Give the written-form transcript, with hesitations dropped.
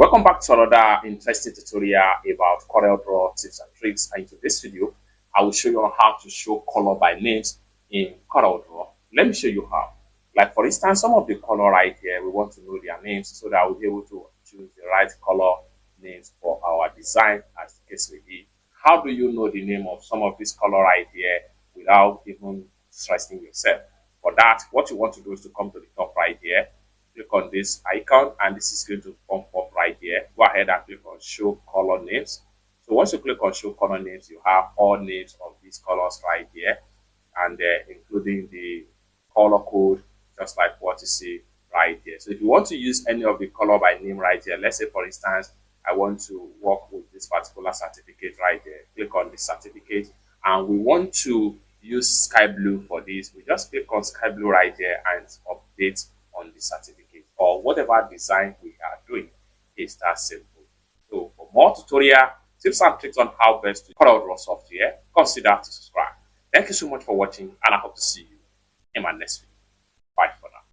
Welcome back to another interesting tutorial about CorelDraw tips and tricks. And in this video, I will show you on how to show color by names in CorelDraw. Let me show you how. Like for instance, some of the color right here, we want to know their names so that we'll be able to choose the right color names for our design, as the case may be. How do you know the name of some of this color right here without even stressing yourself? For that, what you want to do is to come to the top right here, click on this icon, and this is going to pop up right here. Go ahead and click on show color names. So once you click on show color names, you have all names of these colors right here, and including the color code, just like what you see right here. So if you want to use any of the color by name right here, let's say for instance I want to work with this particular certificate right there, click on the certificate, and we want to use sky blue for this. We just click on sky blue right here and update on the certificate, or whatever design we are doing. Is that simple. So for more tutorial tips and tricks on how best to CorelDraw software, consider to subscribe. Thank you so much for watching, and I hope to see you in my next video.